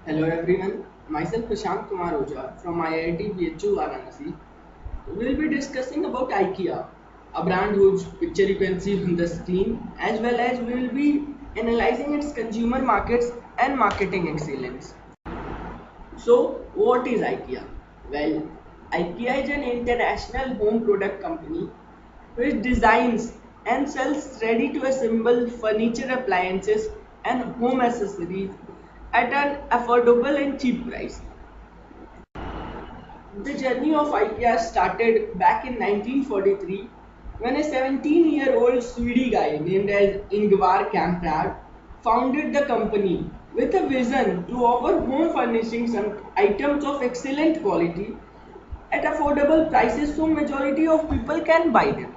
Hello everyone, myself Prashant Kumar Oja from IIT BHU Varanasi. We will be discussing about IKEA, a brand whose picture you can see on the screen, as well as we will be analyzing its consumer markets and marketing excellence. So, what is IKEA? Well, IKEA is an international home product company which designs and sells ready to assemble furniture, appliances, and home accessories at an affordable and cheap price. The journey of IKEA started back in 1943 when a 17-year-old Swedish guy named as Ingvar Kamprad founded the company with a vision to offer home furnishings and items of excellent quality at affordable prices so majority of people can buy them.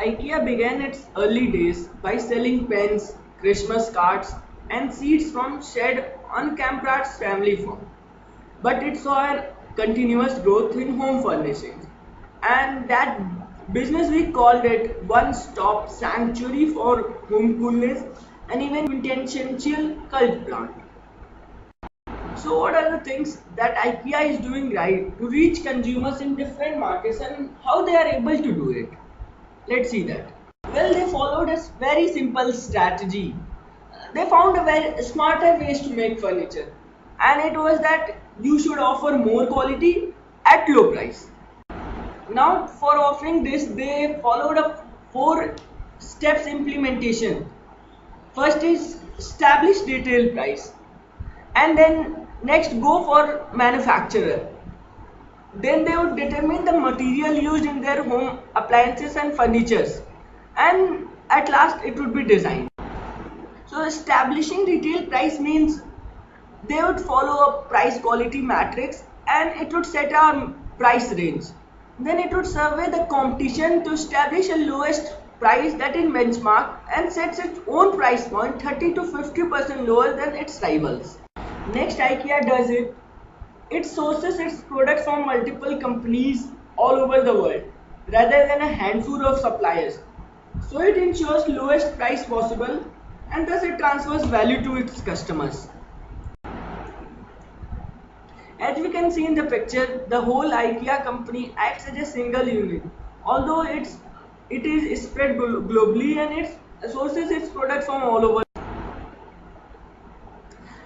IKEA began its early days by selling pens, Christmas cards, and seeds from shed on Kamprad's family farm. But it saw a continuous growth in home furnishings, and that business we called it one-stop sanctuary for home coolness and even quintessential cult brand. So what are the things that IKEA is doing right to reach consumers in different markets and how they are able to do it? Let's see that. Well, they followed a very simple strategy. They found a very smarter ways to make furniture, and it was that you should offer more quality at low price. Now, for offering this, they followed a four steps implementation. First is establish retail price, and then next go for manufacturer. Then they would determine the material used in their home appliances and furnitures, and at last it would be design. So establishing retail price means they would follow a price quality matrix and it would set a price range. Then it would survey the competition to establish a lowest price that in benchmark and sets its own price point 30 to 50% lower than its rivals. Next, IKEA does it. It sources its products from multiple companies all over the world rather than a handful of suppliers. So it ensures lowest price possible and thus it transfers value to its customers. As we can see in the picture, the whole IKEA company acts as a single unit. Although it is spread globally and it sources its products from all over.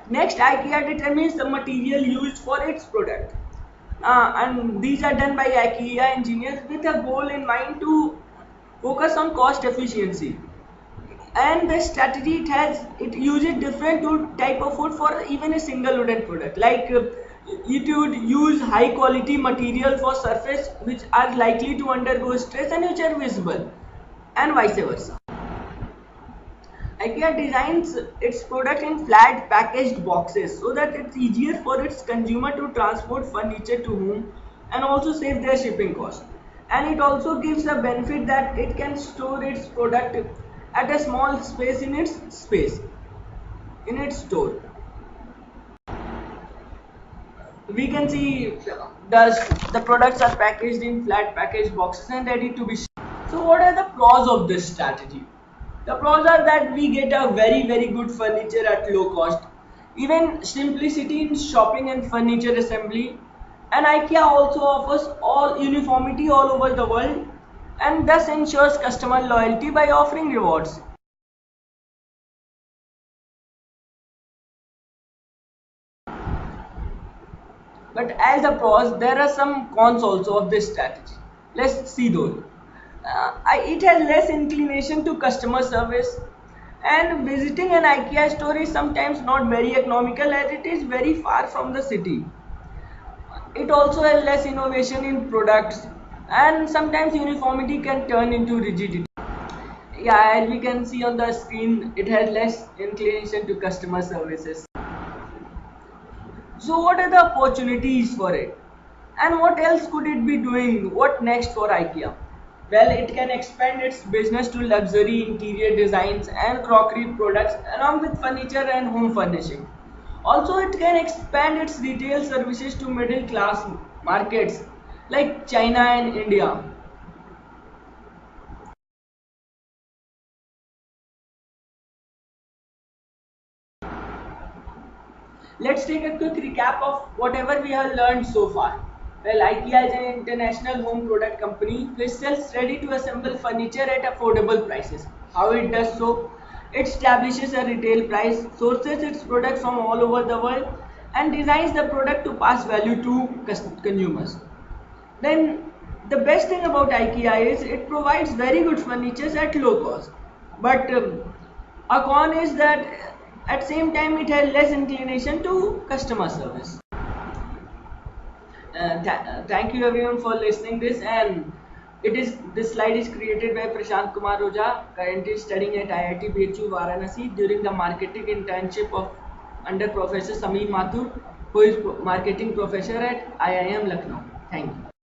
Next, IKEA determines the material used for its product. And these are done by IKEA engineers with a goal in mind to focus on cost efficiency. And the strategy it uses different wood type of wood for even a single wooden product. Like it would use high quality material for surface which are likely to undergo stress and which are visible, and vice versa. IKEA designs its product in flat packaged boxes so that it's easier for its consumer to transport furniture to home and also save their shipping cost. And it also gives a benefit that it can store its product at a small space in its store. We can see the products are packaged in flat packaged boxes and ready to be shipped. So what are the pros of this strategy? The pros are that we get a very good furniture at low cost, even simplicity in shopping and furniture assembly, and IKEA also offers all uniformity all over the world and thus ensures customer loyalty by offering rewards. But as a pros, there are some cons also of this strategy. Let's see those. It has less inclination to customer service, and visiting an IKEA store is sometimes not very economical as it is very far from the city. It also has less innovation in products, and sometimes uniformity can turn into rigidity. Yeah, as we can see on the screen, it has less inclination to customer services. So what are the opportunities for it? And what else could it be doing? What next for IKEA? Well, it can expand its business to luxury interior designs and crockery products along with furniture and home furnishing. Also, it can expand its retail services to middle class markets like China and India. Let's take a quick recap of whatever we have learned so far. Well, IKEA is an international home product company which sells ready to assemble furniture at affordable prices. How it does so? It establishes a retail price, sources its products from all over the world, and designs the product to pass value to consumers. Then the best thing about IKEA is it provides very good furniture at low cost. But a con is that at same time it has less inclination to customer service. Thank you everyone for listening this, and this slide is created by Prashant Kumar Roja, currently studying at IIT BHU Varanasi during the marketing internship of under Professor Sameer Mathur, who is marketing professor at IIM Lucknow. Thank you.